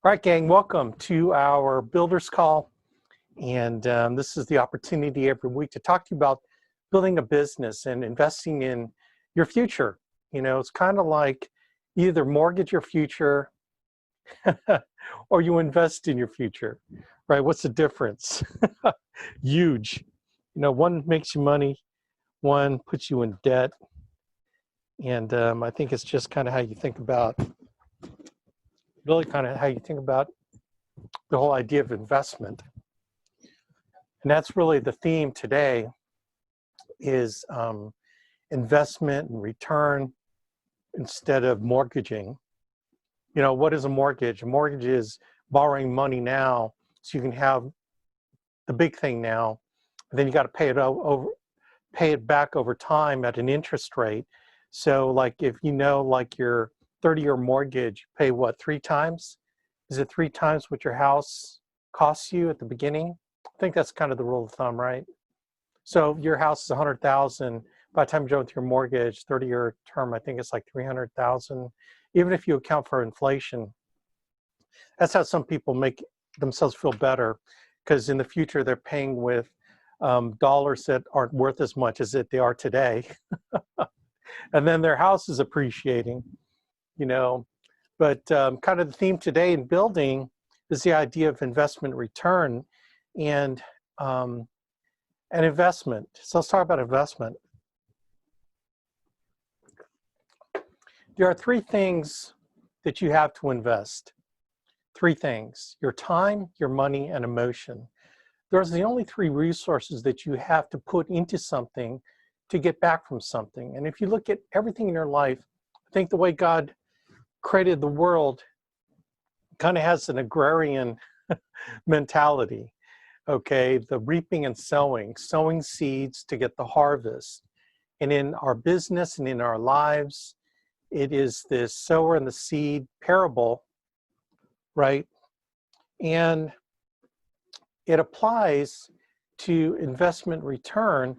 All right, gang, welcome to our Builders Call. And this is the opportunity every week to talk to you about building a business and investing in your future. You know, it's kind of like you either mortgage your future or you invest in your future, right? What's the difference? Huge. You know, one makes you money, one puts you in debt. And I think it's just kind of how you think about the whole idea of investment. And that's really the theme today is investment and return instead of mortgaging. You know, what is a mortgage? A mortgage is borrowing money now so you can have the big thing now. And then you got to pay it back over time at an interest rate. So like if you know like your 30-year mortgage, pay what, 3 times? Is it 3 times what your house costs you at the beginning? I think that's kind of the rule of thumb, right? So your house is 100,000. By the time you're done with your mortgage, 30-year term, I think it's like 300,000. Even if you account for inflation, that's how some people make themselves feel better, because in the future they're paying with dollars that aren't worth as much as they are today, and then their house is appreciating, you know. But kind of the theme today in building is the idea of investment return and investment. So let's talk about investment. There are 3 things that you have to invest. 3 things: your time, your money, and emotion. Those are the only 3 resources that you have to put into something to get back from something. And if you look at everything in your life, I think the way God created the world kind of has an agrarian mentality. Okay, the reaping and sowing seeds to get the harvest. And in our business and in our lives, it is the sower and the seed parable, right? And it applies to investment return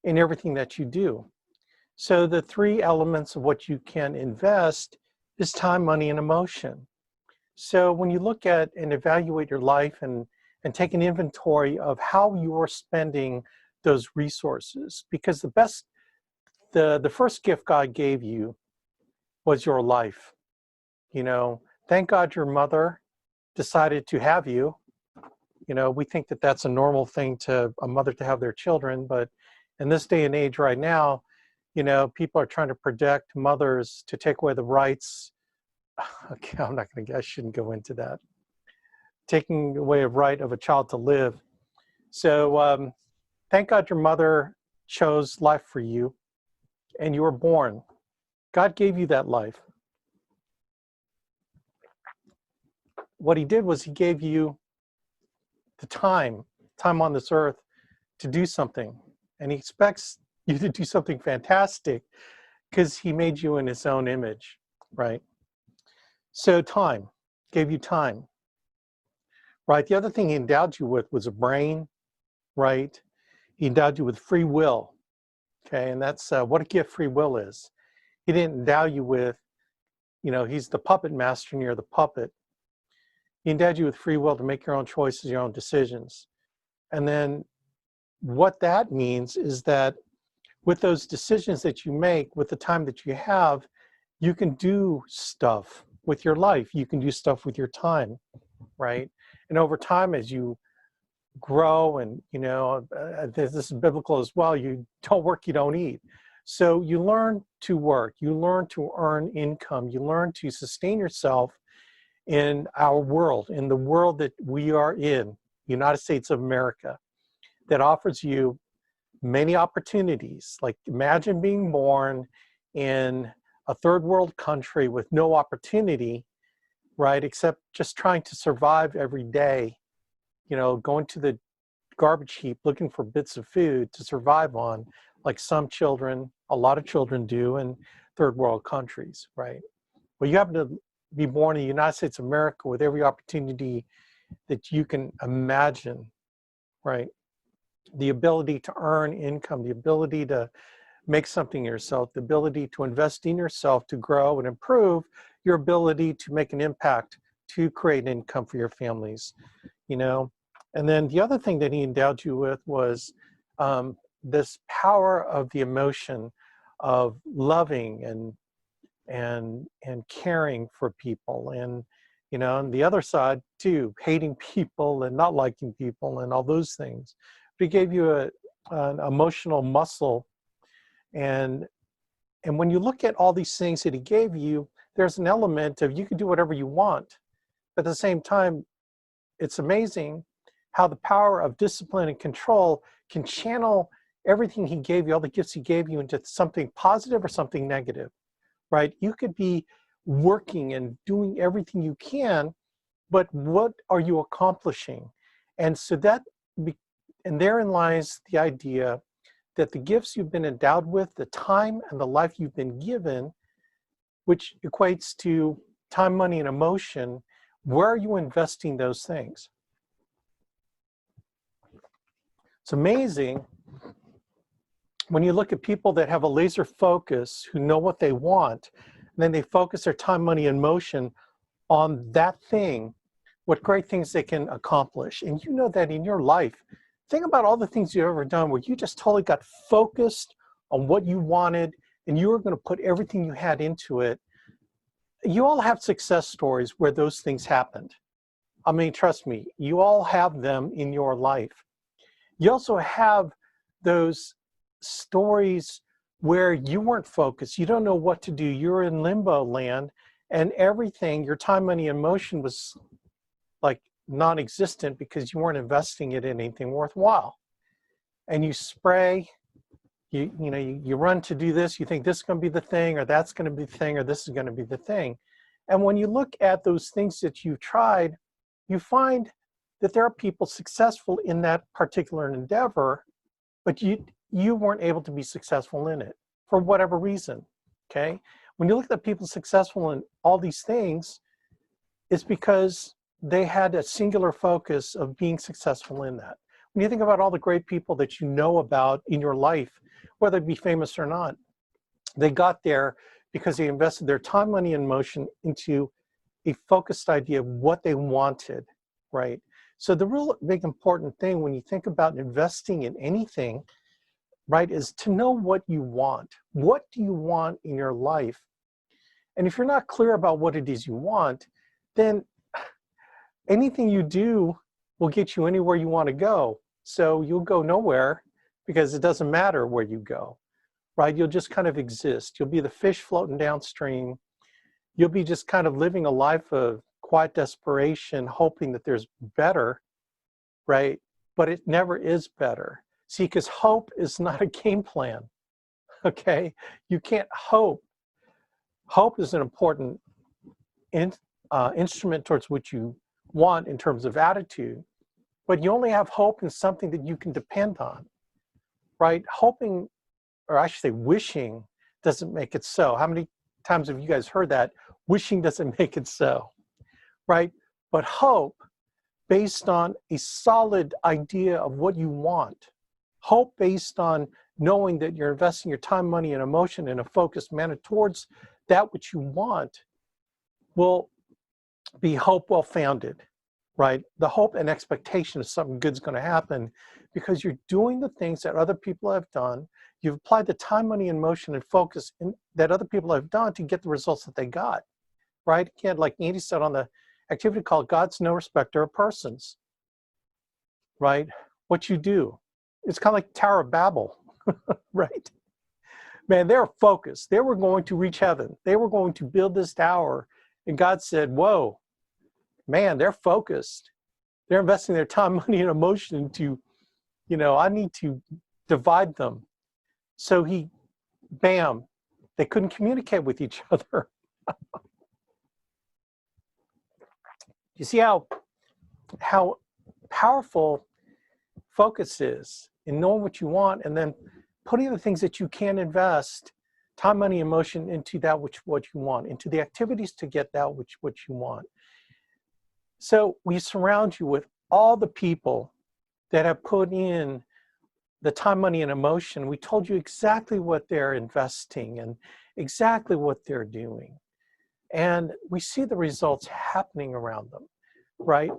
in everything that you do. So the 3 elements of what you can invest is time, money, and emotion. So when you look at and evaluate your life and take an inventory of how you're spending those resources, because the first gift God gave you was your life. You know, thank God your mother decided to have you. You know, we think that that's a normal thing to a mother to have their children, but in this day and age right now, you know, people are trying to protect mothers to take away the rights. Okay, I shouldn't go into that. Taking away a right of a child to live. So thank God your mother chose life for you and you were born. God gave you that life. What he did was he gave you the time on this earth to do something. And he expects you to do something fantastic because he made you in his own image, right? So time, gave you time, right? The other thing he endowed you with was a brain, right? He endowed you with free will, okay? And that's what a gift free will is. He didn't endow you with, you know, he's the puppet master and you're the puppet. He endowed you with free will to make your own choices, your own decisions. And then what that means is that with those decisions that you make, with the time that you have, you can do stuff with your life. You can do stuff with your time, right? And over time, as you grow, and you know, this is biblical as well, you don't work, you don't eat. So you learn to work, you learn to earn income, you learn to sustain yourself in our world, in the world that we are in, United States of America, that offers you many opportunities. Like imagine being born in a 3rd world country with no opportunity, right, except just trying to survive every day, you know, going to the garbage heap looking for bits of food to survive on, like some children, a lot of children do in 3rd world countries, right? Well, you happen to be born in the United States of America with every opportunity that you can imagine, right? The ability to earn income, the ability to make something of yourself, the ability to invest in yourself to grow and improve your ability to make an impact to create income for your families, you know. And then the other thing that he endowed you with was this power of the emotion of loving and caring for people, and you know, and the other side too, hating people and not liking people and all those things. But he gave you an emotional muscle, and when you look at all these things that he gave you, there's an element of you can do whatever you want, but at the same time, it's amazing how the power of discipline and control can channel everything he gave you, all the gifts he gave you, into something positive or something negative, right? You could be working and doing everything you can, but what are you accomplishing? And so and therein lies the idea that the gifts you've been endowed with, the time and the life you've been given, which equates to time, money, and emotion, where are you investing those things? It's amazing when you look at people that have a laser focus, who know what they want, and then they focus their time, money, and emotion on that thing, what great things they can accomplish. And you know that in your life. Think about all the things you've ever done where you just totally got focused on what you wanted and you were going to put everything you had into it. You all have success stories where those things happened. I mean, trust me, you all have them in your life. You also have those stories where you weren't focused, you don't know what to do, you're in limbo land, and everything, your time, money, and emotion was like non-existent because you weren't investing it in anything worthwhile. And you spray, you run to do this, you think this is going to be the thing, or that's going to be the thing, or this is going to be the thing. And when you look at those things that you've tried, you find that there are people successful in that particular endeavor, but you weren't able to be successful in it for whatever reason, okay? When you look at the people successful in all these things, it's because they had a singular focus of being successful in that. When you think about all the great people that you know about in your life, whether they be famous or not, they got there because they invested their time, money, and emotion into a focused idea of what they wanted, right? So the real big important thing when you think about investing in anything, right, is to know what you want. What do you want in your life? And if you're not clear about what it is you want, then anything you do will get you anywhere you want to go. So you'll go nowhere because it doesn't matter where you go, right? You'll just kind of exist. You'll be the fish floating downstream. You'll be just kind of living a life of quiet desperation, hoping that there's better, right? But it never is better. See, because hope is not a game plan, okay? You can't hope. Hope is an important instrument towards what you want in terms of attitude, but you only have hope in something that you can depend on, right? Hoping, or I should say wishing, doesn't make it so. How many times have you guys heard that? Wishing doesn't make it so, right? But hope, based on a solid idea of what you want, hope based on knowing that you're investing your time, money, and emotion in a focused manner towards that which you want, will be hope well-founded, right? The hope and expectation of something good's going to happen because you're doing the things that other people have done. You've applied the time, money, and emotion and focus that other people have done to get the results that they got, right? Again, like Andy said on the activity called God's No Respecter of Persons, right? What you do. It's kind of like Tower of Babel, right? Man, they're focused. They were going to reach heaven. They were going to build this tower. And God said, whoa, man, they're focused. They're investing their time, money, and emotion into, I need to divide them. So bam, they couldn't communicate with each other. You see how powerful focus is in knowing what you want and then putting the things that you can invest time, money, emotion into that what you want, into the activities to get that what you want. So we surround you with all the people that have put in the time, money, and emotion. We told you exactly what they're investing and exactly what they're doing. and we see the results happening around them, right?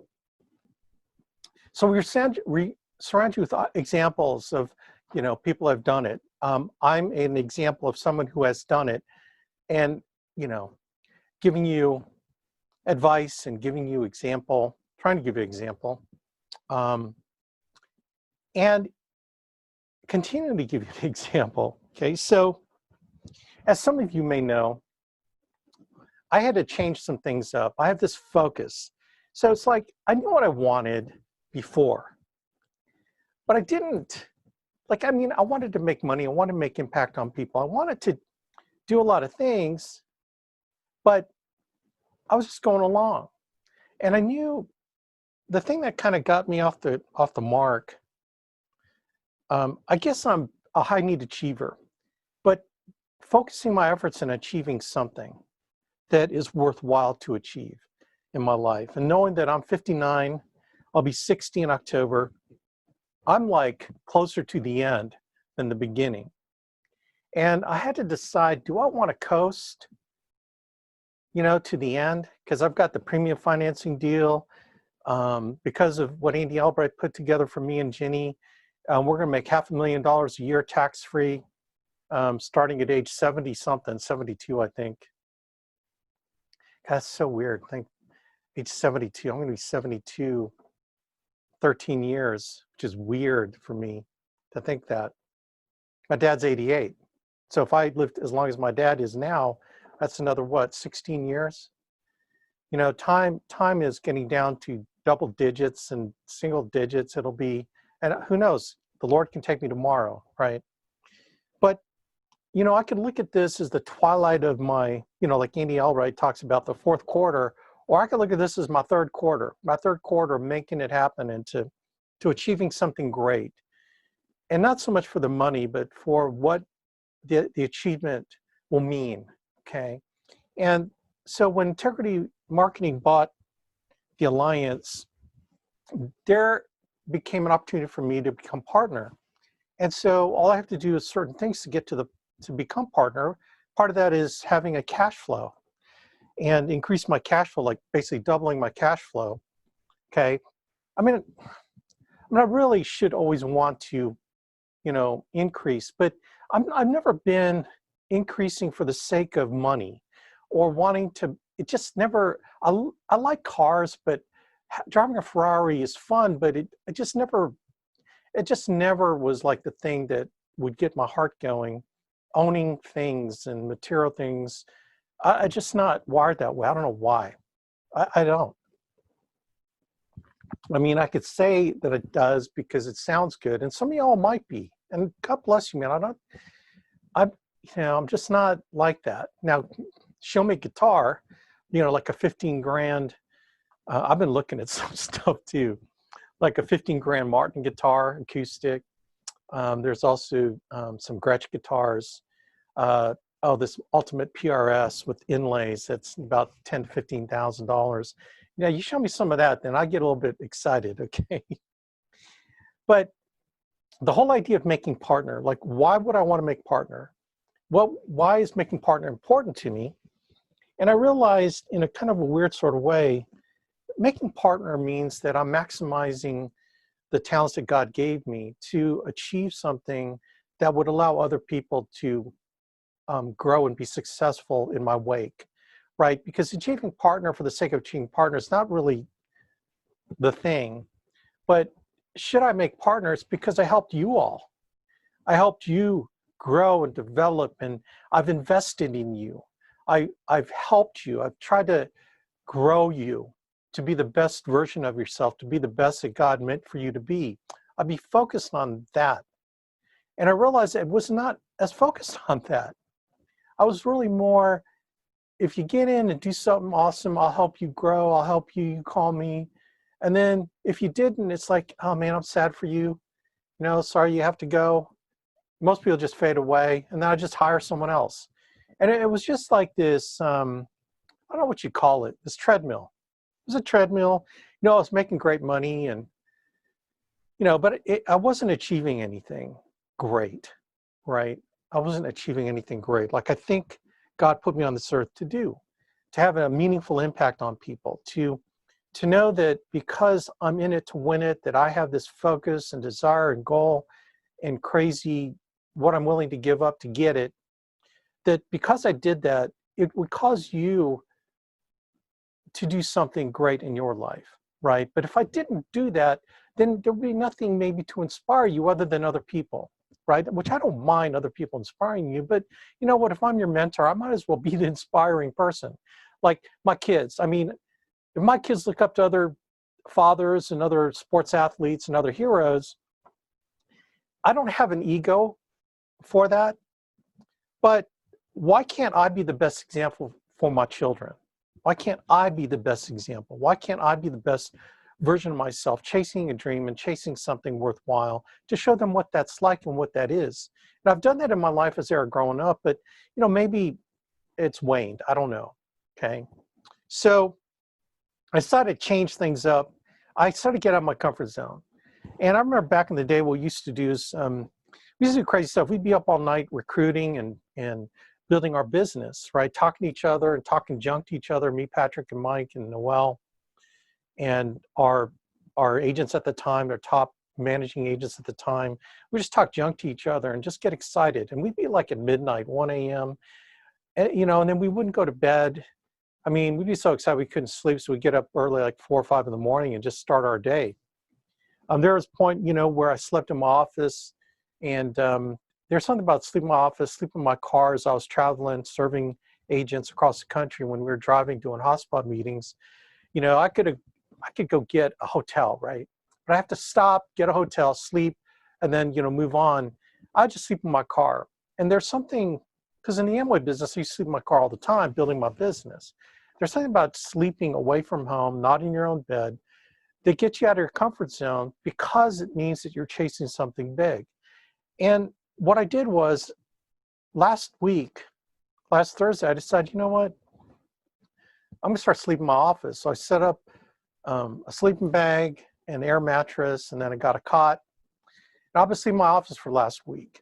So we surround you with examples of, people have done it. I'm an example of someone who has done it, and, giving you advice and giving you example, trying to give you example, and continuing to give you an example. Okay, so as some of you may know, I had to change some things up. I have this focus. So it's like, I knew what I wanted before, but I didn't, I wanted to make money. I wanted to make impact on people. I wanted to do a lot of things, but I was just going along. And I knew the thing that kind of got me off the mark, I guess I'm a high need achiever, but focusing my efforts on achieving something that is worthwhile to achieve in my life. And knowing that I'm 59, I'll be 60 in October, I'm like closer to the end than the beginning. And I had to decide, do I want to coast, to the end? Because I've got the premium financing deal. Because of what Andy Albright put together for me and Ginny, we're going to make $500,000 a year tax-free, starting at age 70 something, 72, I think. That's so weird. I think age 72, I'm going to be 72, 13 years, which is weird for me to think that. My dad's 88. So if I lived as long as my dad is now, that's another, 16 years? Time is getting down to double digits and single digits. It'll be, and who knows, the Lord can take me tomorrow, right? But, I could look at this as the twilight of my, like Andy Albright talks about the fourth quarter, or I could look at this as my third quarter making it happen and to achieving something great. And not so much for the money, but for what the achievement will mean, okay? And so when Integrity Marketing bought the Alliance, there became an opportunity for me to become partner. And so all I have to do is certain things to get to become partner. Part of that is having a cash flow and increase my cash flow, like basically doubling my cash flow, okay? I really should always want to, increase, but I've never been increasing for the sake of money or wanting to, it just never, I like cars, but driving a Ferrari is fun, but it just never was like the thing that would get my heart going. Owning things and material things, I just not wired that way. I don't know why. I don't. I could say that it does because it sounds good, and some of y'all might be. And God bless you, man. I'm just not like that. Now, show me a guitar, like a 15 grand. I've been looking at some stuff too, like a 15 grand Martin guitar, acoustic. There's also some Gretsch guitars. This Ultimate PRS with inlays, that's about $10,000 to $15,000. You show me some of that, then I get a little bit excited, okay? But the whole idea of making partner, like, why would I want to make partner? Well, why is making partner important to me? And I realized in a kind of a weird sort of way, making partner means that I'm maximizing the talents that God gave me to achieve something that would allow other people to grow and be successful in my wake, right? Because achieving partner for the sake of achieving partner is not really the thing. But should I make partners? Because I helped you all. I helped you grow and develop, and I've invested in you. I've helped you. I've tried to grow you to be the best version of yourself, to be the best that God meant for you to be. I'd be focused on that. And I realized I was not as focused on that. I was really more, if you get in and do something awesome, I'll help you grow, I'll help you, you call me. And then if you didn't, it's like, oh man, I'm sad for you. Sorry you have to go. Most people just fade away, and then I just hire someone else. And it was just like this, I don't know what you call it, this treadmill. It was a treadmill. I was making great money, and, but I wasn't achieving anything great, right? I wasn't achieving anything great, like I think God put me on this earth to do. have a meaningful impact on people, to know that because I'm in it to win it, that I have this focus and desire and goal and crazy what I'm willing to give up to get it, that because I did that, it would cause you to do something great in your life, right? But if I didn't do that, then there'd be nothing maybe to inspire you other than other people, right? Which I don't mind other people inspiring you, but you know what, if I'm your mentor, I might as well be the inspiring person. Like my kids, I mean, if my kids look up to other fathers and other sports athletes and other heroes, I don't have an ego for that, but why can't I be the best example for my children? Why can't I be the best example? Why can't I be the best version of myself, chasing a dream and chasing something worthwhile to show them what that's like and what that is? And I've done that in my life as they were growing up, but you know, maybe it's waned. I don't know. Okay. So I decided to change things up. I started to get out of my comfort zone. And I remember back in the day, what we used to do is we used to do crazy stuff. We'd be up all night recruiting and building our business, right? Talking to each other and talking junk to each other, me, Patrick, and Mike, and Noel, and our agents at the time, our top managing agents at the time. We just talk junk to each other and just get excited. And we'd be like at midnight, 1 a.m., you know, and then we wouldn't go to bed. I mean, we'd be so excited we couldn't sleep, so we'd get up early, like 4 or 5 in the morning, and just start our day. There was a point, you know, where I slept in my office, and there's something about sleeping in my office, sleeping in my car as I was traveling, serving agents across the country when we were driving, doing hotspot meetings. You know, I could go get a hotel, right? But I have to stop, get a hotel, sleep, and then, you know, move on. I just sleep in my car. And there's something, because in the Amway business, I used to sleep in my car all the time, building my business. There's something about sleeping away from home, not in your own bed, that gets you out of your comfort zone because it means that you're chasing something big. And what I did was last Thursday, I decided, you know what? I'm gonna start sleeping in my office. So I set up a sleeping bag, an air mattress, and then I got a cot. And I'll be sleeping in my office for last week.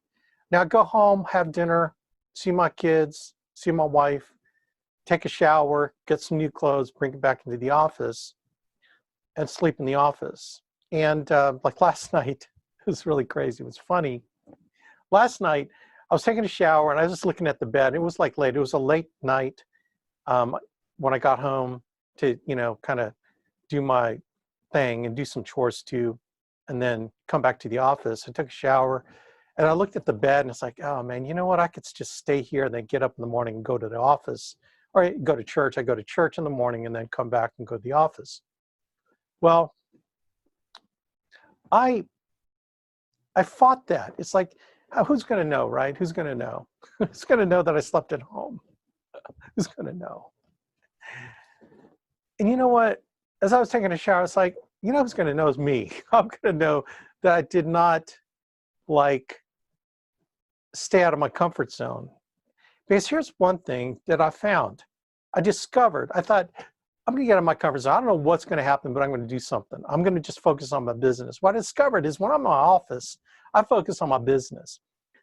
Now I go home, have dinner, see my kids, see my wife, take a shower, get some new clothes, bring it back into the office, and sleep in the office. And like last night, it was really crazy. It was funny. Last night, I was taking a shower and I was just looking at the bed. It was like late. It was a late night when I got home to, you know, kind of do my thing and do some chores too, and then come back to the office. I took a shower and I looked at the bed and it's like, oh man, you know what? I could just stay here and then get up in the morning and go to the office, or go to church. I go to church in the morning and then come back and go to the office. Well, I fought that. It's like, who's going to know, right? Who's going to know? Who's going to know that I slept at home? Who's going to know? And you know what? As I was taking a shower, it's like, you know who's going to know is me. I'm going to know that I did not like stay out of my comfort zone. Because here's one thing that I found. I discovered, I thought, I'm going to get out of my comfort zone. I don't know what's going to happen, but I'm going to do something. I'm going to just focus on my business. What I discovered is when I'm in my office, I focus on my business.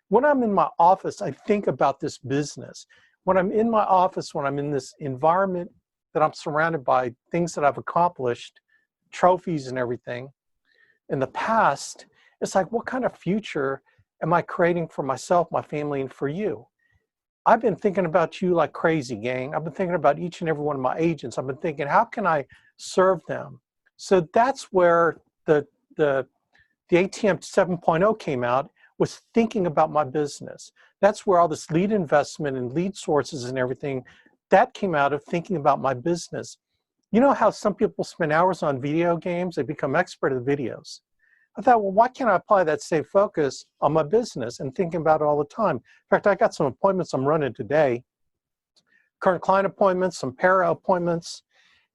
When I'm in my office, I think about this business. When I'm in my office, when I'm in this environment that I'm surrounded by things that I've accomplished, trophies and everything in the past, it's like, what kind of future am I creating for myself, my family, and for you? I've been thinking about you like crazy, gang. I've been thinking about each and every one of my agents. I've been thinking, how can I serve them? So that's where the ATM 7.0 came out, was thinking about my business. That's where all this lead investment and lead sources and everything, that came out of thinking about my business. You know how some people spend hours on video games? They become expert at videos. I thought, well, why can't I apply that same focus on my business and thinking about it all the time? In fact, I got some appointments I'm running today, current client appointments, some para appointments,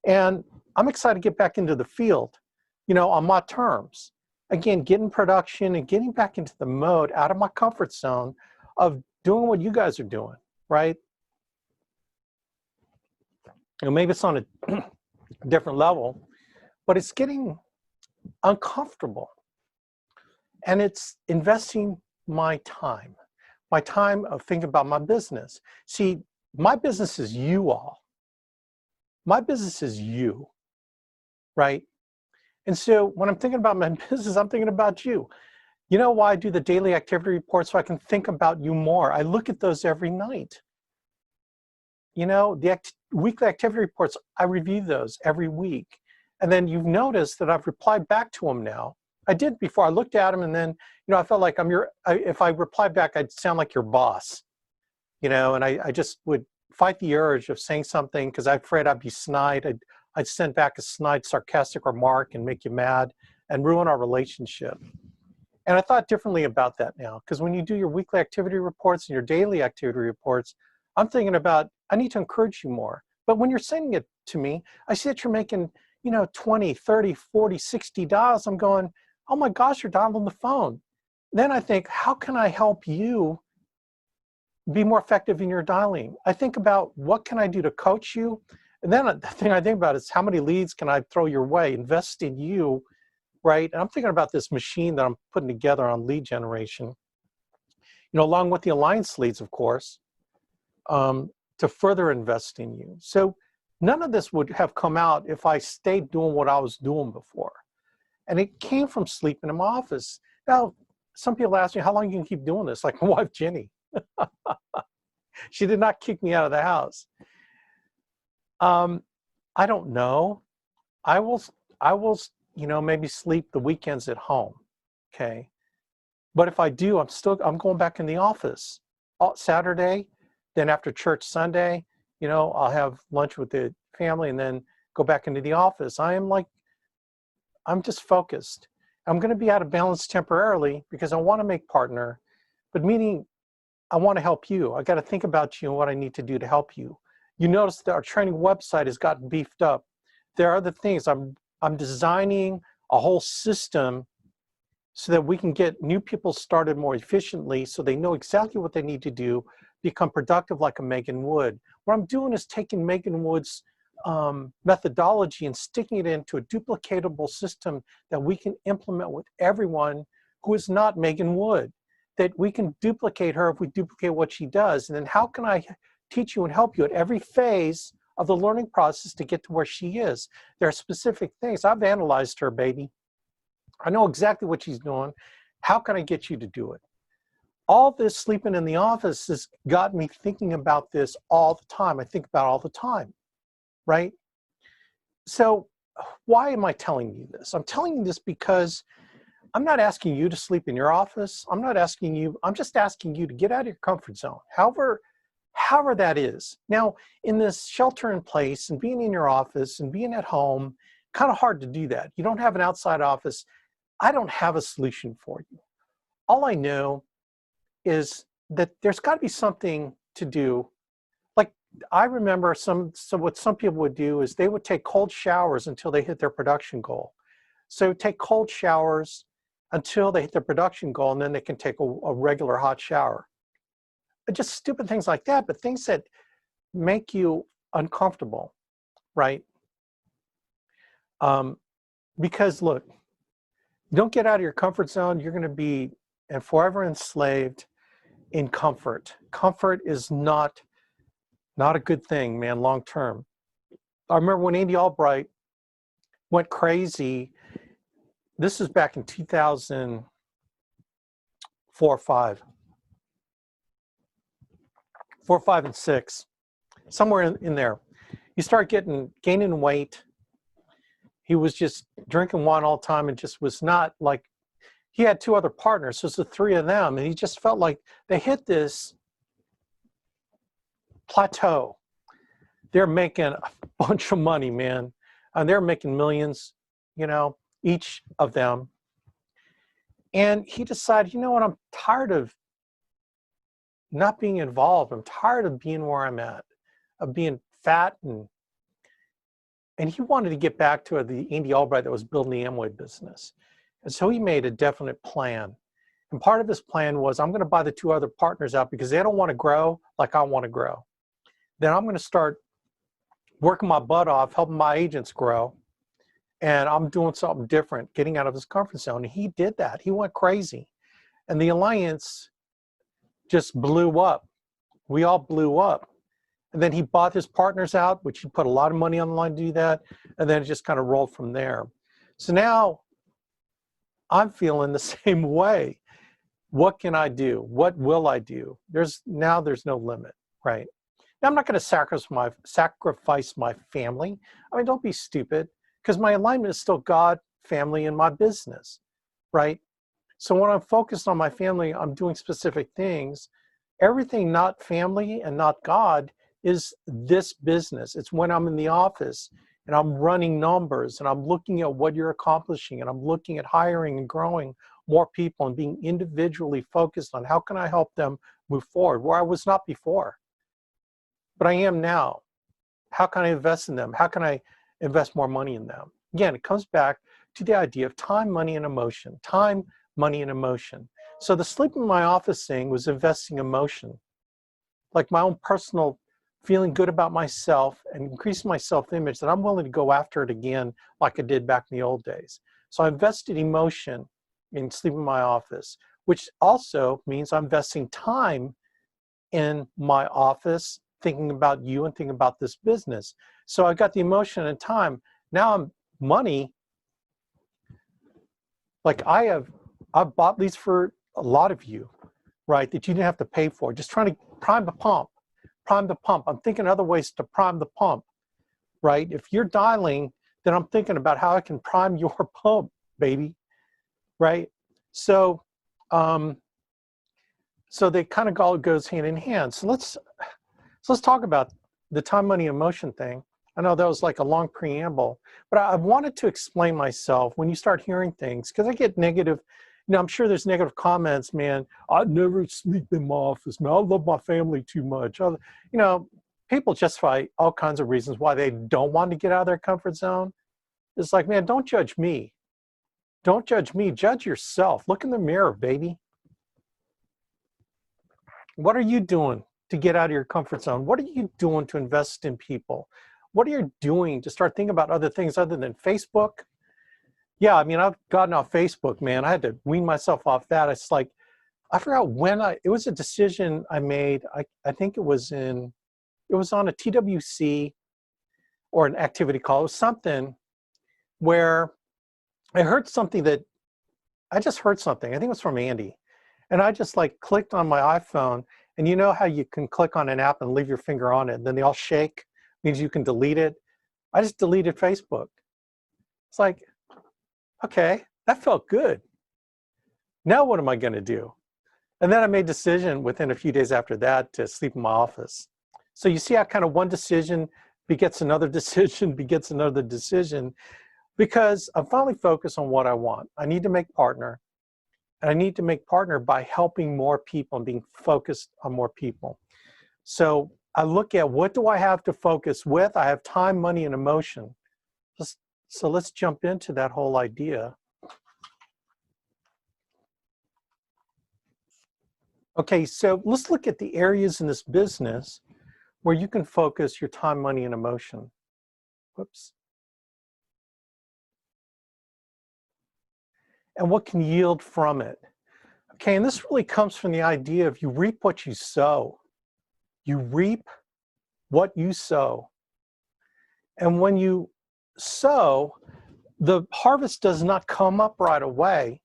and I'm excited to get back into the field, you know, on my terms. Again, getting production and getting back into the mode, out of my comfort zone of doing what you guys are doing, right? You know, maybe it's on a different level, but it's getting uncomfortable. And it's investing my time of thinking about my business. See, my business is you all. My business is you, right? And so when I'm thinking about my business, I'm thinking about you. You know why I do the daily activity report? So I can think about you more. I look at those every night. You know, the weekly activity reports, I review those every week. And then you've noticed that I've replied back to them now. I did before. I looked at them and then, you know, I felt like if I replied back, I'd sound like your boss, you know, and I just would fight the urge of saying something because I'm afraid I'd be snide. I'd send back a snide, sarcastic remark and make you mad and ruin our relationship. And I thought differently about that now, because when you do your weekly activity reports and your daily activity reports, I'm thinking about, I need to encourage you more. But when you're sending it to me, I see that you're making, you know, 20, 30, 40, 60 dials. I'm going, oh my gosh, you're dialing the phone. Then I think, how can I help you be more effective in your dialing? I think about, what can I do to coach you? And then the thing I think about is, how many leads can I throw your way, invest in you, right? And I'm thinking about this machine that I'm putting together on lead generation, you know, along with the alliance leads, of course, to further invest in you. So none of this would have come out if I stayed doing what I was doing before. And it came from sleeping in my office. Now, some people ask me, how long you can keep doing this? Like my wife, Jenny. She did not kick me out of the house. I don't know. I will, you know, maybe sleep the weekends at home, okay? But if I do, I'm going back in the office. Saturday, then after church Sunday, you know, I'll have lunch with the family and then go back into the office. I'm just focused. I'm going to be out of balance temporarily because I want to make partner, but meaning I want to help you. I got to think about you and what I need to do to help you. You notice that our training website has gotten beefed up. There are other things. I'm designing a whole system so that we can get new people started more efficiently so they know exactly what they need to do, become productive like a Megan Wood. What I'm doing is taking Megan Wood's methodology and sticking it into a duplicatable system that we can implement with everyone who is not Megan Wood, that we can duplicate her if we duplicate what she does. And then how can I teach you and help you at every phase of the learning process to get to where she is? There are specific things. I've analyzed her, baby. I know exactly what she's doing. How can I get you to do it? All this sleeping in the office has got me thinking about this all the time. I think about it all the time, right? So why am I telling you this? I'm telling you this because I'm not asking you to sleep in your office. I'm just asking you to get out of your comfort zone, however that is. Now, in this shelter in place and being in your office and being at home, kind of hard to do that. You don't have an outside office. I don't have a solution for you. All I know is that there's got to be something to do. Like, I remember what some people would do is they would take cold showers until they hit their production goal. So take cold showers until they hit their production goal, and then they can take a regular hot shower. Just stupid things like that, but things that make you uncomfortable, right? Because look, you don't get out of your comfort zone, you're going to be forever enslaved in comfort. Comfort is not a good thing, man, long term. I remember when Andy Albright went crazy. This is back in 2004 or 5. 4, 5, and 6, somewhere in there. He started gaining weight. He was just drinking wine all the time and just was not like, he had 2 other partners, so it's the 3 of them, and he just felt like they hit this plateau. They're making a bunch of money, man, and they're making millions, you know, each of them. And he decided, you know what, I'm tired of not being involved. I'm tired of being where I'm at, of being fat, and he wanted to get back to the Andy Albright that was building the Amway business. And so he made a definite plan. And part of his plan was, I'm going to buy the 2 other partners out because they don't want to grow like I want to grow. Then I'm going to start working my butt off, helping my agents grow. And I'm doing something different, getting out of his comfort zone. And he did that. He went crazy. And the alliance just blew up. We all blew up. And then he bought his partners out, which he put a lot of money on the line to do that. And then it just kind of rolled from there. So now I'm feeling the same way. What can I do? What will I do? There's no limit, right? Now, I'm not going to sacrifice my family. I mean, don't be stupid, because my alignment is still God, family, and my business, right? So when I'm focused on my family, I'm doing specific things. Everything not family and not God is this business. It's when I'm in the office and I'm running numbers and I'm looking at what you're accomplishing and I'm looking at hiring and growing more people and being individually focused on how can I help them move forward, where I was not before, but I am now. How can I invest in them? How can I invest more money in them? Again, it comes back to the idea of time, money, and emotion. Time, money, and emotion. So the sleep in my office thing was investing emotion, like my own personal feeling good about myself and increasing my self-image, that I'm willing to go after it again like I did back in the old days. So I invested emotion in sleep in my office, which also means I'm investing time in my office, thinking about you and thinking about this business. So I got the emotion and time. Now I'm money. Like I've bought these for a lot of you, right? That you didn't have to pay for. Just trying to prime the pump, prime the pump. I'm thinking other ways to prime the pump, right? If you're dialing, then I'm thinking about how I can prime your pump, baby, right? So, so they kind of all goes hand in hand. So let's talk about the time, money, emotion thing. I know that was like a long preamble, but I wanted to explain myself when you start hearing things, because I get negative, you know, I'm sure there's negative comments, man. I never sleep in my office, man. I love my family too much. You know, people justify all kinds of reasons why they don't want to get out of their comfort zone. It's like, man, don't judge me. Don't judge me. Judge yourself. Look in the mirror, baby. What are you doing to get out of your comfort zone? What are you doing to invest in people? What are you doing to start thinking about other things other than Facebook? Yeah, I mean, I've gotten off Facebook, man. I had to wean myself off that. It's like, I forgot when it was a decision I made. I think it was on a TWC or an activity call. It was something where I heard something that, I just heard something. I think it was from Andy. And I just like clicked on my iPhone, and you know how you can click on an app and leave your finger on it, and then they all shake, means you can delete it. I just deleted Facebook. It's like, okay, that felt good. Now what am I going to do? And then I made a decision within a few days after that to sleep in my office. So you see how kind of one decision begets another decision, begets another decision, because I'm finally focused on what I want. I need to make partner. And I need to make partner by helping more people and being focused on more people. So I look at, what do I have to focus with? I have time, money, and emotion. So let's jump into that whole idea. Okay, so let's look at the areas in this business where you can focus your time, money, and emotion. Whoops. And what can yield from it. Okay, and this really comes from the idea of you reap what you sow. You reap what you sow. And when you sow, the harvest does not come up right away,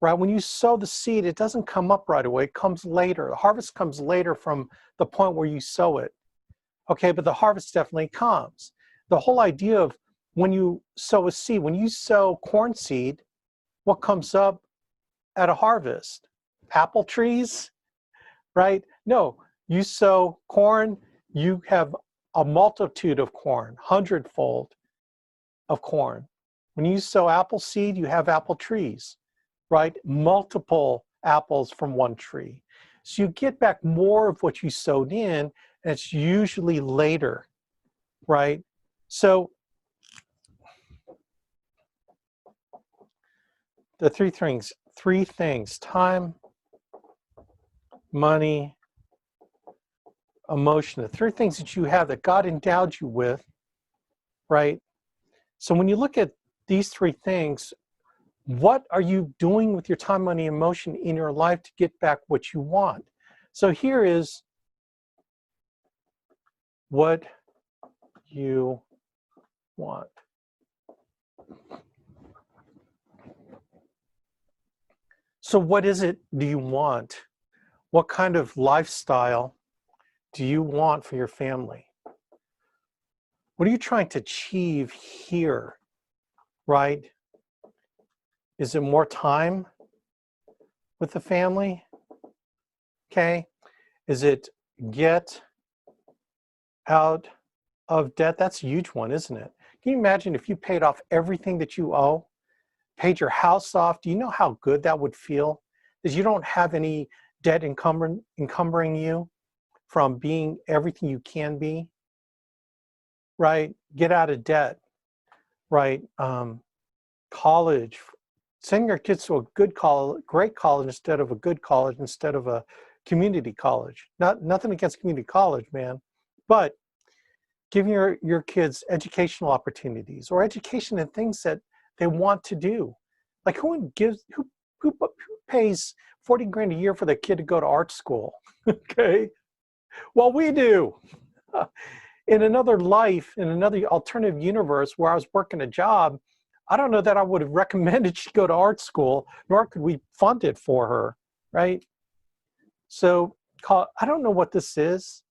right? When you sow the seed, it doesn't come up right away. It comes later. The harvest comes later from the point where you sow it. Okay, but the harvest definitely comes. The whole idea of when you sow a seed, when you sow corn seed, what comes up at a harvest? Apple trees, right? No, you sow corn, you have a multitude of corn, 100-fold of corn. When you sow apple seed, you have apple trees, right? Multiple apples from one tree. So you get back more of what you sowed in, and it's usually later, right? So the three things, time, money, emotion, the three things that you have that God endowed you with, right? So when you look at these three things, what are you doing with your time, money, emotion in your life to get back what you want? So here is what you want. So what is it do you want? What kind of lifestyle do you want for your family? What are you trying to achieve here, right? Is it more time with the family? Okay. Is it get out of debt? That's a huge one, isn't it? Can you imagine if you paid off everything that you owe, paid your house off? Do you know how good that would feel? Because you don't have any debt encumbering you from being everything you can be, right? Get out of debt, right? College, send your kids to a good college, great college instead of a good college, instead of a community college. Nothing against community college, man, but giving your kids educational opportunities or education in things that they want to do. Like who pays 40 grand a year for their kid to go to art school? Okay. Well, we do. In another life, in another alternative universe where I was working a job, I don't know that I would have recommended she go to art school, nor could we fund it for her, right? So I don't know what this is.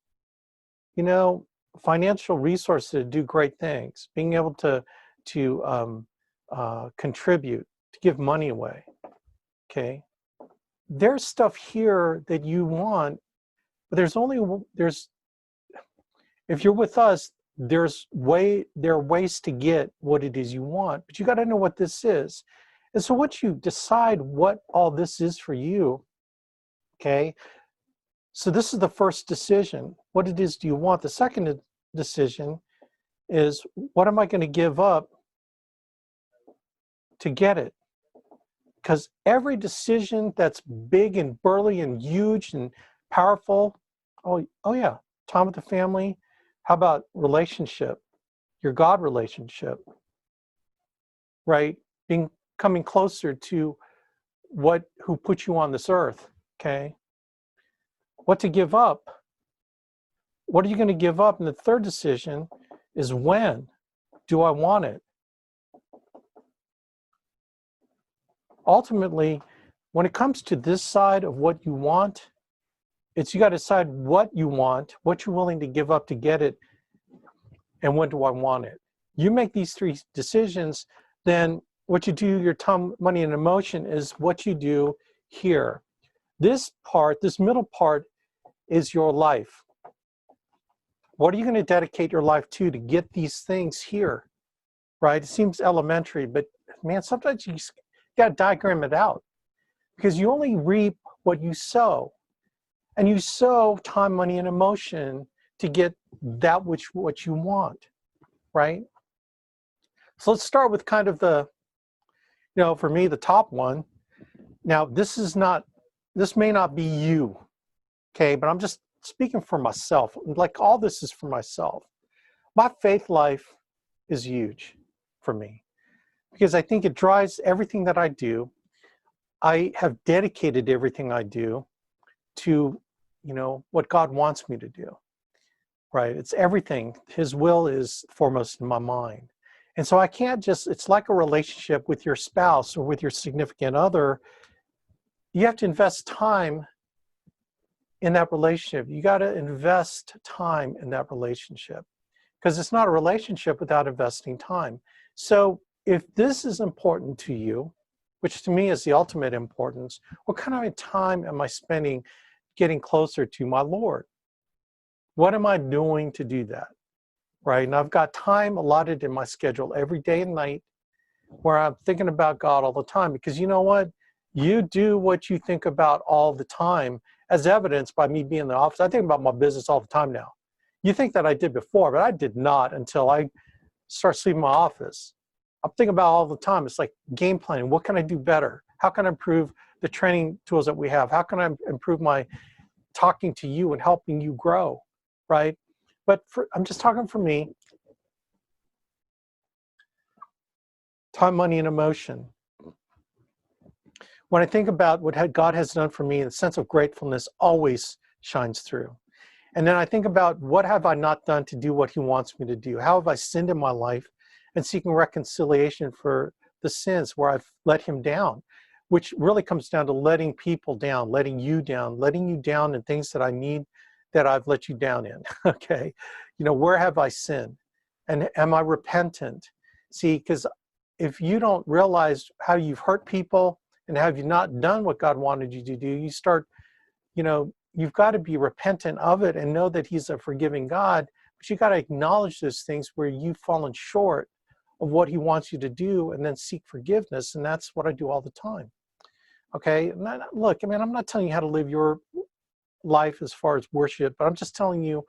You know, financial resources to do great things, being able to contribute, to give money away, okay? There's stuff here that you want, but if you're with us, there are ways to get what it is you want, but you got to know what this is. And so once you decide what all this is for you, okay, so this is the first decision. What it is do you want? The second decision is, what am I going to give up to get it? Because every decision that's big and burly and huge and powerful, oh yeah, time with the family. How about relationship, your God relationship, right? Coming closer to who put you on this earth, okay? What to give up? What are you going to give up? And the third decision is, when do I want it? Ultimately, when it comes to this side of what you want, you got to decide what you want, what you're willing to give up to get it, and when do I want it? You make these three decisions, then what you do, your time, money, and emotion, is what you do here. This part, this middle part, is your life. What are you going to dedicate your life to get these things here, right? It seems elementary, but man, sometimes you got to diagram it out, because you only reap what you sow. And you sow time, money, and emotion to get that what you want, right? So let's start with kind of for me, the top one. Now, this may not be you, okay, but I'm just speaking for myself. Like, all this is for myself. My faith life is huge for me, because I think it drives everything that I do. I have dedicated everything I do to, what God wants me to do, right? It's everything. His will is foremost in my mind. And so I can't it's like a relationship with your spouse or with your significant other. You have to invest time in that relationship. You got to invest time in that relationship, because it's not a relationship without investing time. So if this is important to you, which to me is the ultimate importance, what kind of time am I spending getting closer to my Lord? What am I doing to do that? Right? And I've got time allotted in my schedule every day and night where I'm thinking about God all the time, because you know what? You do what you think about all the time, as evidenced by me being in the office. I think about my business all the time now. You think that I did before, but I did not until I started leaving my office. I'm thinking about all the time. It's like game planning. What can I do better? How can I improve the training tools that we have? How can I improve my talking to you and helping you grow, right? But I'm just talking for me. Time, money, and emotion. When I think about what God has done for me, the sense of gratefulness always shines through. And then I think about, what have I not done to do what he wants me to do? How have I sinned in my life? And seeking reconciliation for the sins where I've let him down, which really comes down to letting people down, letting you down in things that I need, that I've let you down in. Okay. Where have I sinned? And am I repentant? See, because if you don't realize how you've hurt people and have you not done what God wanted you to do, you start, you've got to be repentant of it and know that he's a forgiving God, but you got to acknowledge those things where you've fallen short of what he wants you to do, and then seek forgiveness. And that's what I do all the time. Okay. Look, I'm not telling you how to live your life as far as worship, but I'm just telling you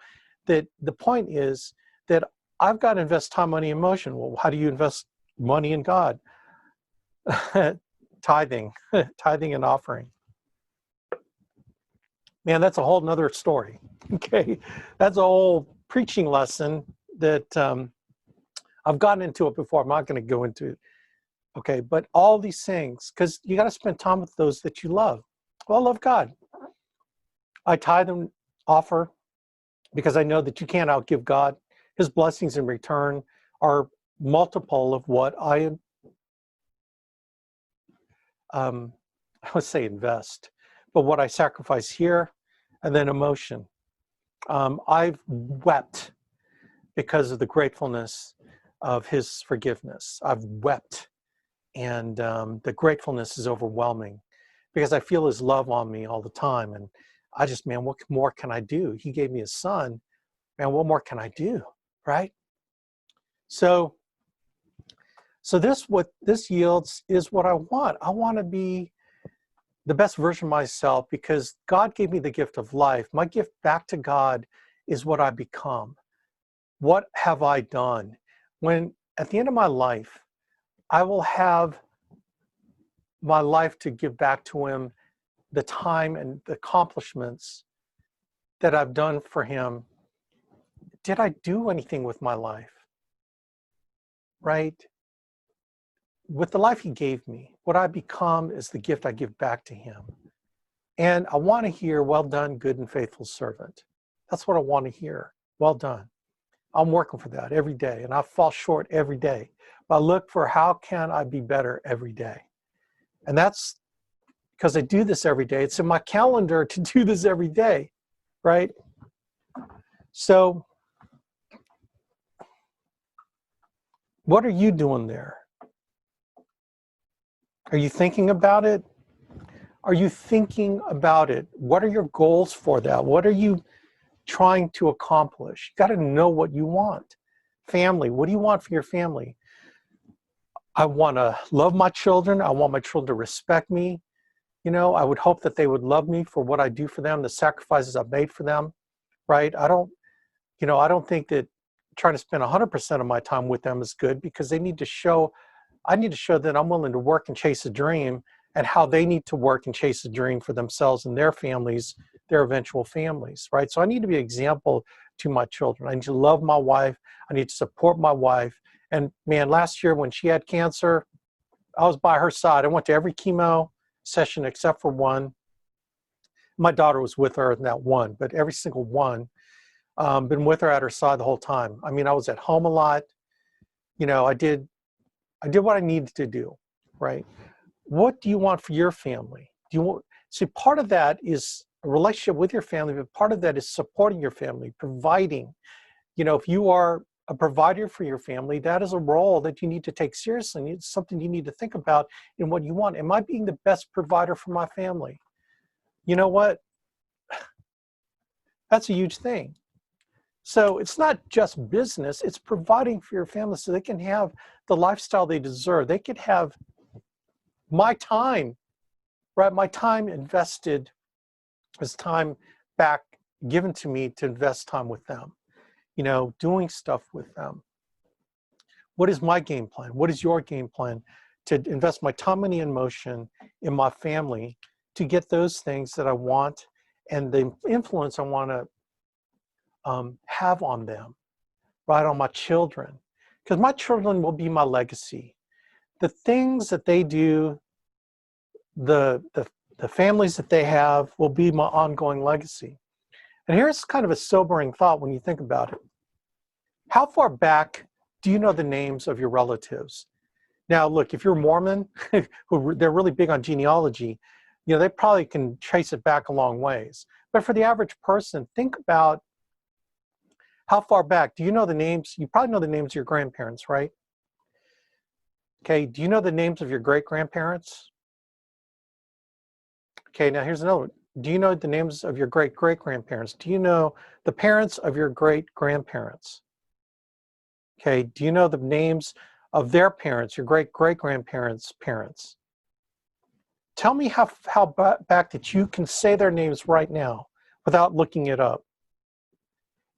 that the point is that I've got to invest time, money, emotion. Well, how do you invest money in God? Tithing, tithing and offering. Man, that's a whole nother story. Okay. That's a whole preaching lesson that I've gotten into it before. I'm not going to go into it. Okay. But all these things, because you got to spend time with those that you love. Well, I love God. I tithe and offer because I know that you can't outgive God. His blessings in return are multiple of what I would say invest, but what I sacrifice here, and then emotion. I've wept because of the gratefulness of his forgiveness. I've wept, and the gratefulness is overwhelming because I feel his love on me all the time. And I just, man, what more can I do? He gave me his son. Man, what more can I do? Right? So what this yields is what I want. I want to be the best version of myself because God gave me the gift of life. My gift back to God is what I become. What have I done? When at the end of my life, I will have my life to give back to him, the time and the accomplishments that I've done for him. Did I do anything with my life? Right? With the life he gave me, what I become is the gift I give back to him. And I want to hear, well done, good and faithful servant. That's what I want to hear. Well done. I'm working for that every day, and I fall short every day. But I look for, how can I be better every day? And that's because I do this every day. It's in my calendar to do this every day, right? So what are you doing there? Are you thinking about it? Are you thinking about it? What are your goals for that? What are you trying to accomplish? You got to know what you want. Family, what do you want for your family? I want to love my children. I want my children to respect me. I would hope that they would love me for what I do for them, the sacrifices I've made for them, right? I don't think that trying to spend 100% of my time with them is good, because I need to show that I'm willing to work and chase a dream, and how they need to work and chase a dream for themselves and their families, their eventual families, right? So I need to be an example to my children. I need to love my wife. I need to support my wife. And man, last year when she had cancer, I was by her side. I went to every chemo session except for one. My daughter was with her in that one, but every single one, been with her at her side the whole time. I mean, I was at home a lot. I did what I needed to do, right? What do you want for your family? Part of that is a relationship with your family, but part of that is supporting your family, providing. If you are a provider for your family, that is a role that you need to take seriously. It's something you need to think about in what you want. Am I being the best provider for my family? You know what? That's a huge thing. So it's not just business, it's providing for your family so they can have the lifestyle they deserve. They could have my time, right? My time invested is time back given to me to invest time with them, doing stuff with them. What is my game plan? What is your game plan to invest my time, money, and emotion in my family to get those things that I want and the influence I want to have on them, right? On my children, because my children will be my legacy. The things that they do, the families that they have will be my ongoing legacy. And here's kind of a sobering thought when you think about it. How far back do you know the names of your relatives? Now, look, if you're Mormon, they're really big on genealogy, you know, they probably can trace it back a long ways. But for the average person, think about how far back. Do you know the names? You probably know the names of your grandparents, right? Okay, do you know the names of your great-grandparents? Okay, now here's another one. Do you know the names of your great-great-grandparents? Do you know the parents of your great-grandparents? Okay, do you know the names of their parents, your great-great-grandparents' parents? Tell me how back that you can say their names right now without looking it up.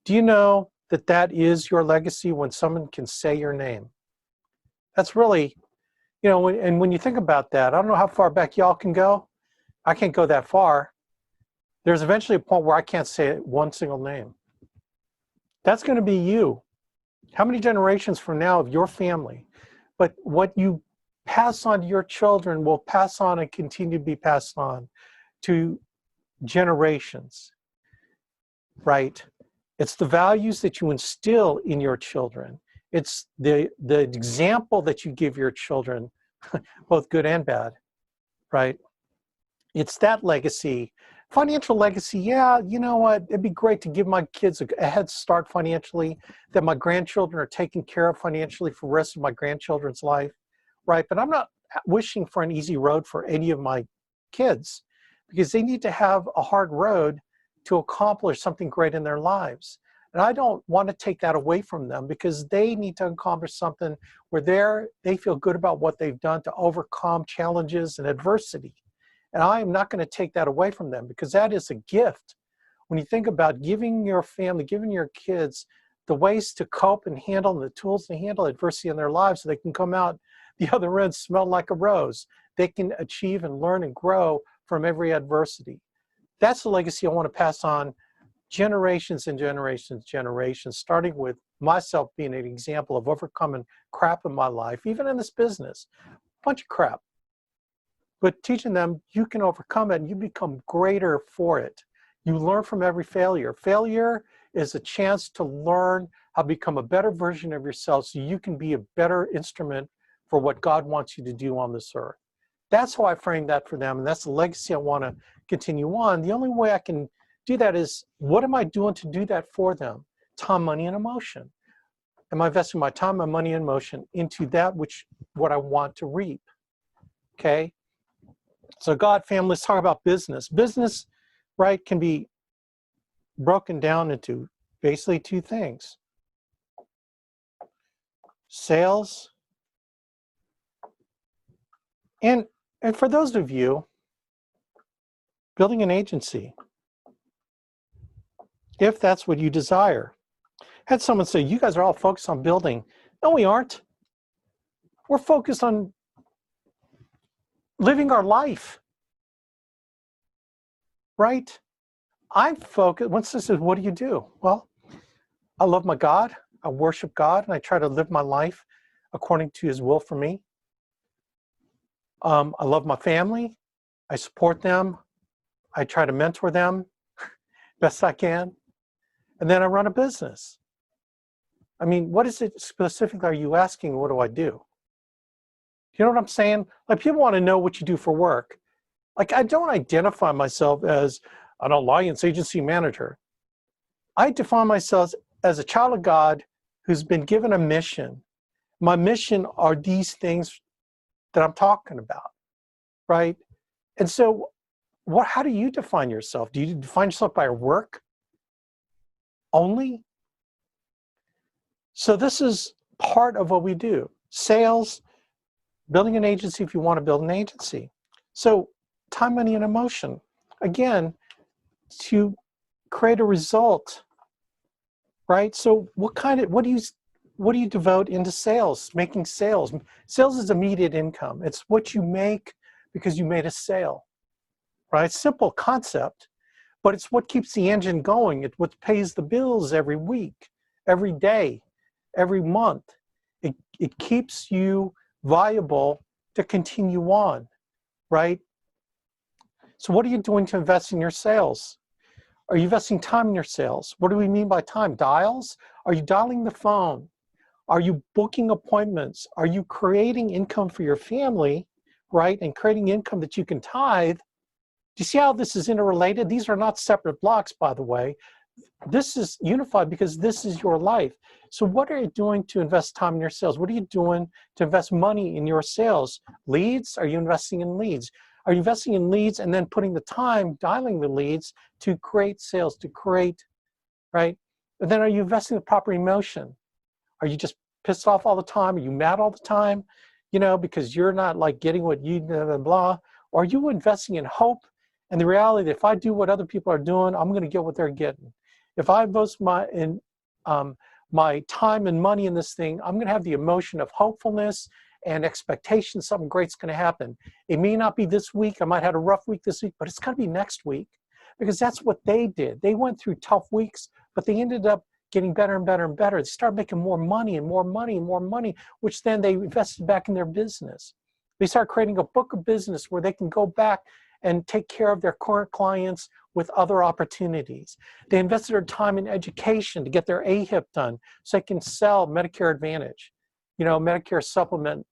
Do you know that that is your legacy when someone can say your name? That's really, you know, and when you think about that, I don't know how far back y'all can go. I can't go that far. There's eventually a point where I can't say one single name. That's going to be you. How many generations from now of your family? But what you pass on to your children will pass on and continue to be passed on to generations, right? It's the values that you instill in your children. It's the example that you give your children, both good and bad, right? It's that legacy. Financial legacy, yeah, you know what? It'd be great to give my kids a head start financially, that my grandchildren are taken care of financially for the rest of my grandchildren's life, right? But I'm not wishing for an easy road for any of my kids, because they need to have a hard road to accomplish something great in their lives. And I don't want to take that away from them, because they need to accomplish something where they feel good about what they've done to overcome challenges and adversity. And I am not going to take that away from them, because that is a gift. When you think about giving your family, giving your kids the ways to cope and handle, and the tools to handle adversity in their lives, so they can come out the other end smell like a rose. They can achieve and learn and grow from every adversity. That's the legacy I want to pass on generations and generations, starting with myself being an example of overcoming crap in my life, even in this business, a bunch of crap. But teaching them you can overcome it and you become greater for it. You learn from every failure. Failure is a chance to learn how to become a better version of yourself, so you can be a better instrument for what God wants you to do on this earth. That's how I frame that for them, and that's the legacy I want to continue on. The only way I can do that is, what am I doing to do that for them? Time, money, and emotion. Am I investing my time, my money, and emotion into that what I want to reap? Okay? So God, family, let's talk about business. Business, right, can be broken down into basically two things. Sales, and for those of you building an agency, if that's what you desire. I had someone say, you guys are all focused on building. No, we aren't. We're focused on living our life, right? I'm focused. Once this is, what do you do? Well, I love my God. I worship God, and I try to live my life according to His will for me. I love my family. I support them. I try to mentor them best I can. And then I run a business. I mean, what is it specifically are you asking? What do I do? You know what I'm saying? Like, people want to know what you do for work. Like, I don't identify myself as an alliance agency manager. I define myself as a child of God who's been given a mission. My mission are these things that I'm talking about, right? And so how do you define yourself? Do you define yourself by your work only? So this is part of what we do. Sales, building an agency if you want to build an agency. So time, money, and emotion. Again, to create a result, right? So what do you devote into sales, making sales? Sales is immediate income. It's what you make because you made a sale, right? Simple concept, but it's what keeps the engine going. It's what pays the bills every week, every day, every month. It keeps you viable to continue on, right? So what are you doing to invest in your sales? Are you investing time in your sales? What do we mean by time? Dials? Are you dialing the phone? Are you booking appointments? Are you creating income for your family, right? And creating income that you can tithe? Do you see how this is interrelated? These are not separate blocks, by the way. This is unified because this is your life. So what are you doing to invest time in your sales? What are you doing to invest money in your sales? Leads? Are you investing in leads? Are you investing in leads and then putting the time dialing the leads to create sales, to create, right? And then are you investing the proper emotion? Are you just pissed off all the time? Are you mad all the time? You know, because you're not like getting what you blah, blah, blah. Or are you investing in hope and the reality that if I do what other people are doing, I'm going to get what they're getting. If I invest my time and money in this thing, I'm going to have the emotion of hopefulness and expectation something great's going to happen. It may not be this week. I might have a rough week this week, but it's going to be next week because that's what they did. They went through tough weeks, but they ended up getting better and better and better. They started making more money and more money and more money, which then they invested back in their business. They started creating a book of business where they can go back and take care of their current clients with other opportunities. They invested their time in education to get their AHIP done so they can sell Medicare Advantage, you know, Medicare Supplement,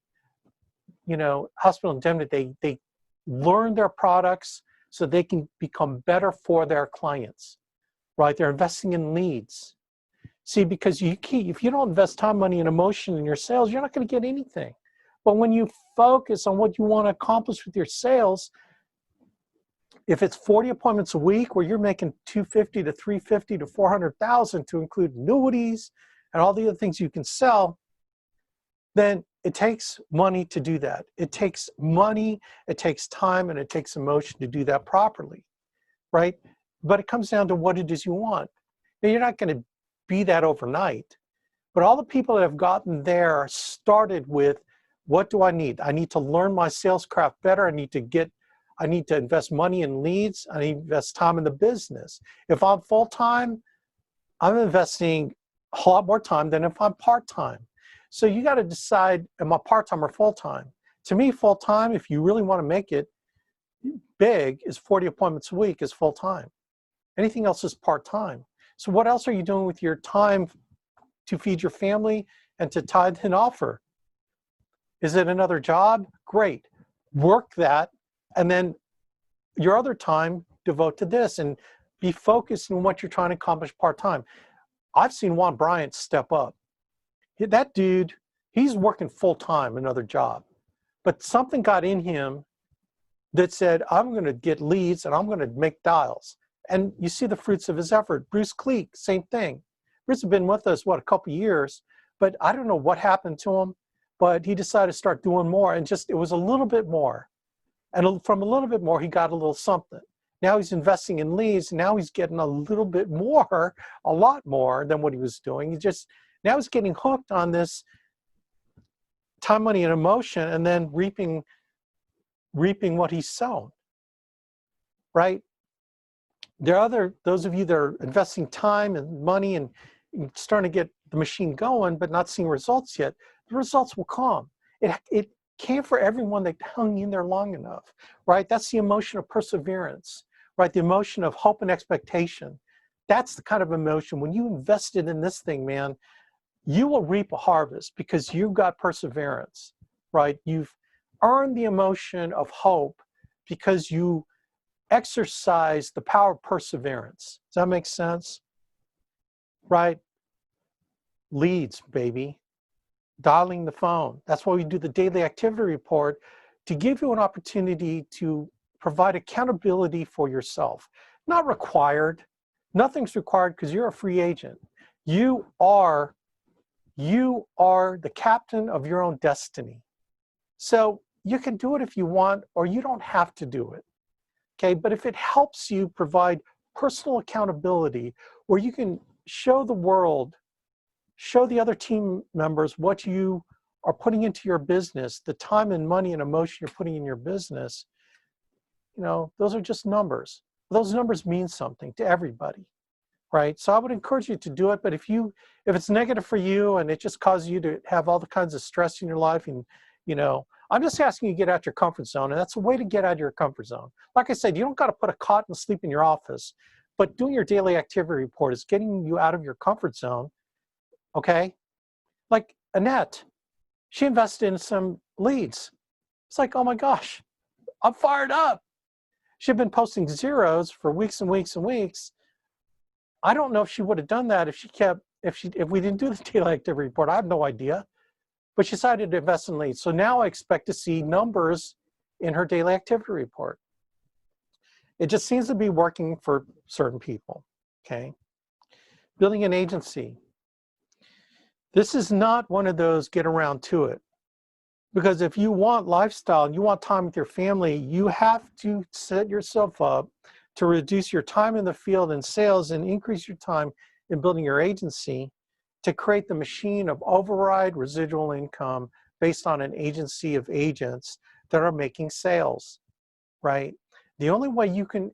you know, hospital indemnity. They learn their products so they can become better for their clients, right? They're investing in leads. See, because if you don't invest time, money, and emotion in your sales, you're not going to get anything. But when you focus on what you want to accomplish with your sales, if it's 40 appointments a week where you're making 250 to 350 to 400,000 to include annuities and all the other things you can sell, then it takes money to do that. It takes money, it takes time, and it takes emotion to do that properly, right? But it comes down to what it is you want. Now, you're not going to be that overnight, but all the people that have gotten there started with, what do I need? I need to learn my sales craft better. I need to invest money in leads. I need to invest time in the business. If I'm full-time, I'm investing a lot more time than if I'm part-time. So you got to decide, am I part-time or full-time? To me, full-time, if you really want to make it big, is 40 appointments a week is full-time. Anything else is part-time. So what else are you doing with your time to feed your family and to tithe and offer? Is it another job? Great. Work that, and then your other time devote to this and be focused on what you're trying to accomplish part-time. I've seen Juan Bryant step up. That dude, he's working full-time, another job. But something got in him that said, I'm going to get leads and I'm going to make dials. And you see the fruits of his effort. Bruce Cleek, same thing. Bruce has been with us, what, a couple years, but I don't know what happened to him, but he decided to start doing more, and just, it was a little bit more. And from a little bit more, he got a little something. Now he's investing in leads. Now he's getting a little bit more, a lot more than what he was doing. Now he's getting hooked on this time, money, and emotion, and then reaping what he's sown, right? There are those of you that are investing time and money and starting to get the machine going, but not seeing results yet. The results will come. It came for everyone that hung in there long enough, right? That's the emotion of perseverance, right? The emotion of hope and expectation. That's the kind of emotion. When you invested in this thing, man, you will reap a harvest because you've got perseverance, right? You've earned the emotion of hope because you exercise the power of perseverance. Does that make sense? Right? Leads, baby. Dialing the phone. That's why we do the daily activity report, to give you an opportunity to provide accountability for yourself. Not required. Nothing's required because you're a free agent. You are the captain of your own destiny. So you can do it if you want, or you don't have to do it. Okay, but if it helps you provide personal accountability where you can show the world, show the other team members what you are putting into your business, the time and money and emotion you're putting in your business, you know, those are just numbers. Those numbers mean something to everybody, right? So I would encourage you to do it, but if it's negative for you and it just causes you to have all the kinds of stress in your life, and, you know, I'm just asking you to get out your comfort zone, and that's a way to get out of your comfort zone. Like I said, you don't got to put a cot and sleep in your office, But doing your daily activity report is getting you out of your comfort zone, okay? Like Annette, she invested in some leads. It's like, oh my gosh, I'm fired up. She'd been posting zeros for weeks and weeks and weeks. I don't know if she would have done that if we didn't do the daily activity report. I have no idea. But she decided to invest in leads. So now I expect to see numbers in her daily activity report. It just seems to be working for certain people, okay? Building an agency. This is not one of those get around to it. Because if you want lifestyle and you want time with your family, you have to set yourself up to reduce your time in the field and sales and increase your time in building your agency to create the machine of override residual income based on an agency of agents that are making sales, right? The only way you can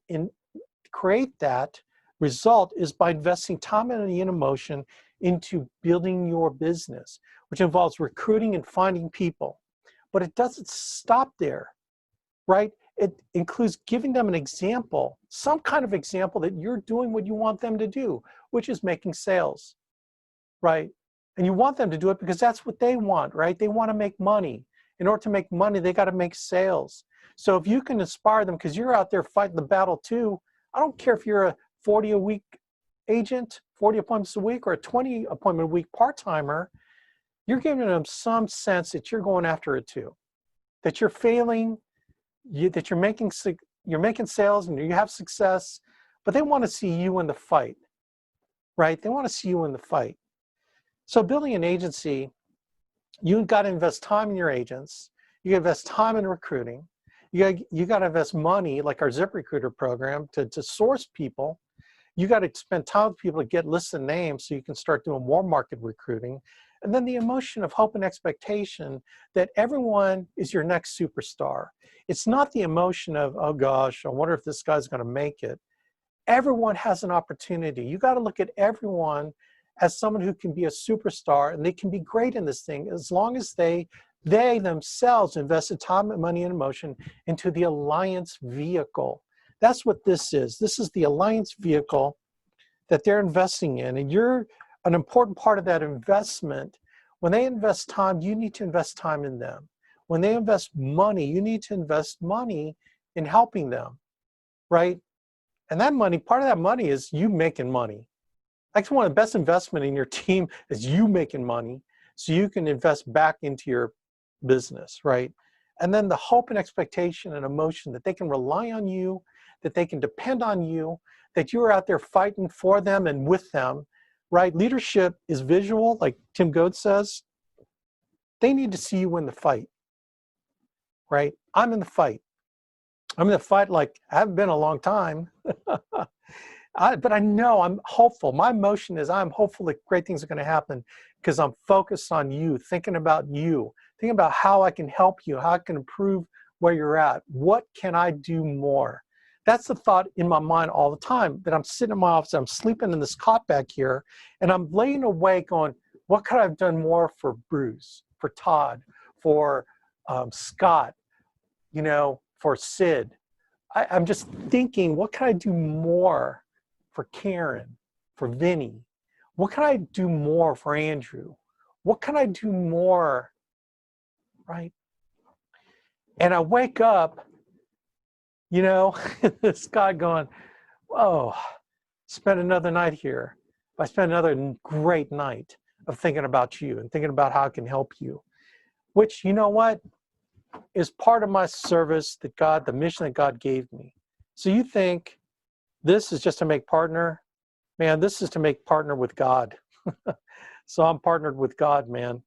create that result is by investing time, energy, and emotion into building your business, which involves recruiting and finding people. But it doesn't stop there, right? It includes giving them an example, some kind of example that you're doing what you want them to do, which is making sales, right? And you want them to do it because that's what they want, right? They want to make money. In order to make money, they got to make sales. So if you can inspire them, because you're out there fighting the battle too, I don't care if you're a 40 a week agent, 40 appointments a week, or a 20 appointment a week part-timer, you're giving them some sense that you're going after it too, that you're failing, that you're making sales and you have success, but they want to see you in the fight, right? They want to see you in the fight. So building an agency, you've got to invest time in your agents. You got to invest time in recruiting. You got to invest money, like our ZipRecruiter program, to source people. You got to spend time with people to get lists of names so you can start doing more market recruiting. And then the emotion of hope and expectation that everyone is your next superstar. It's not the emotion of, oh gosh, I wonder if this guy's going to make it. Everyone has an opportunity. You got to look at everyone as someone who can be a superstar, and they can be great in this thing as long as they themselves invested time and money and emotion into the alliance vehicle. That's what this is. This is the alliance vehicle that they're investing in, and you're an important part of that investment. When they invest time, you need to invest time in them. When they invest money, you need to invest money in helping them, right? And that money, part of that money is you making money. That's one of the best investment in your team is you making money so you can invest back into your business, right? And then the hope and expectation and emotion that they can rely on you, that they can depend on you, that you're out there fighting for them and with them, right? Leadership is visual, like Tim Goad says. They need to see you in the fight, right? I'm in the fight. I'm in the fight like I haven't been a long time. But I know I'm hopeful. My emotion is I'm hopeful that great things are going to happen because I'm focused on you, thinking about you, thinking about how I can help you, how I can improve where you're at. What can I do more? That's the thought in my mind all the time, that I'm sitting in my office, I'm sleeping in this cot back here, and I'm laying awake going, what could I have done more for Bruce, for Todd, for Scott, you know, for Sid? I'm just thinking, what can I do more for Karen, for Vinny? What can I do more for Andrew? What can I do more, right? And I wake up, you know, this guy going, whoa, spend another night here. I spend another great night of thinking about you and thinking about how I can help you, which, you know what, is part of my service that God, the mission that God gave me. So you think this is just to make partner? Man, this is to make partner with God. So I'm partnered with God, man.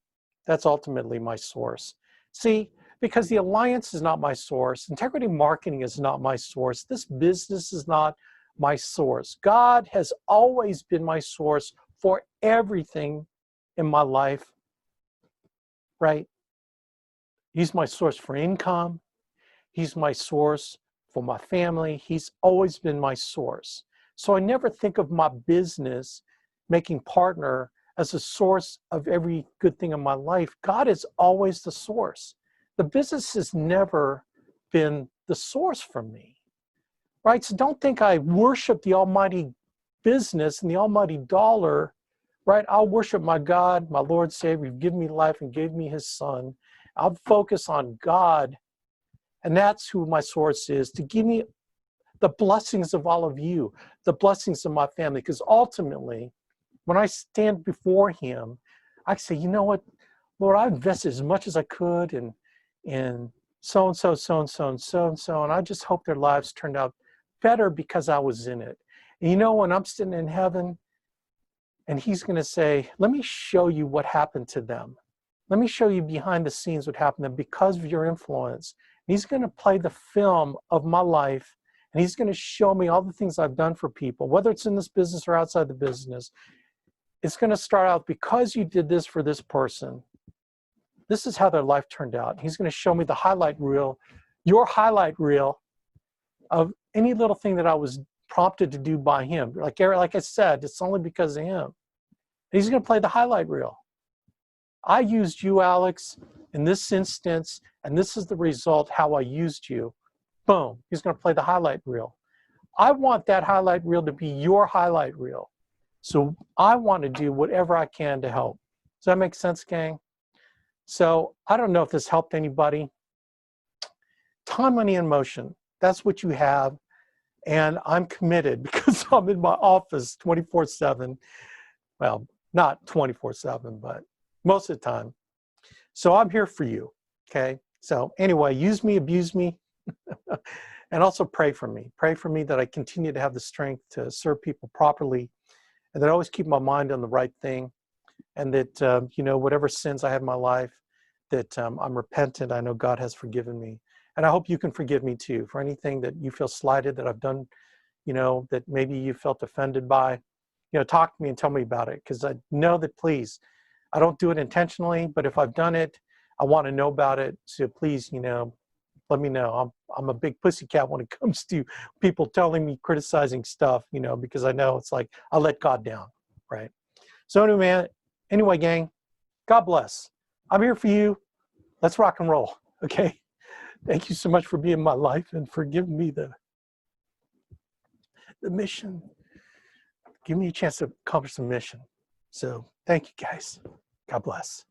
That's ultimately my source. See, because the alliance is not my source. Integrity marketing is not my source. This business is not my source. God has always been my source for everything in my life, right? He's my source for income. He's my source for my family. He's always been my source. So I never think of my business, making partner, as a source of every good thing in my life. God is always the source. The business has never been the source for me. right? So don't think I worship the almighty business and the almighty dollar, right? I'll worship my God, my Lord Savior, who gave me life and gave me his son. I'll focus on God, and that's who my source is, to give me the blessings of all of you, the blessings of my family, because ultimately, when I stand before him, I say, you know what, Lord, I invested as much as I could in so-and-so, so-and-so, and so-and-so, and I just hope their lives turned out better because I was in it. And you know, when I'm sitting in heaven, and he's going to say, let me show you what happened to them. Let me show you behind the scenes what happened to them because of your influence. And he's going to play the film of my life, and he's going to show me all the things I've done for people, whether it's in this business or outside the business. It's going to start out, because you did this for this person, this is how their life turned out. He's going to show me the highlight reel, your highlight reel of any little thing that I was prompted to do by him. Like I said, it's only because of him. He's going to play the highlight reel. I used you, Alex, in this instance, and this is the result, how I used you. Boom. He's going to play the highlight reel. I want that highlight reel to be your highlight reel. So I want to do whatever I can to help. Does that make sense, gang? So I don't know if this helped anybody. Time, money, and motion. That's what you have. And I'm committed because I'm in my office 24/7. Well, not 24/7, but most of the time. So I'm here for you, okay? So anyway, use me, abuse me, and also pray for me. Pray for me that I continue to have the strength to serve people properly, and that I always keep my mind on the right thing, and that, you know, whatever sins I had in my life, that I'm repentant. I know God has forgiven me. And I hope you can forgive me too for anything that you feel slighted that I've done, you know, that maybe you felt offended by. You know, talk to me and tell me about it, because I know that, please, I don't do it intentionally, but if I've done it, I want to know about it. So please, you know, let me know. I'm a big pussycat when it comes to people telling me, criticizing stuff, you know, because I know it's like I let God down, right? So anyway, gang, God bless. I'm here for you. Let's rock and roll, okay? Thank you so much for being in my life and for giving me the mission. Give me a chance to accomplish the mission. So thank you, guys. God bless.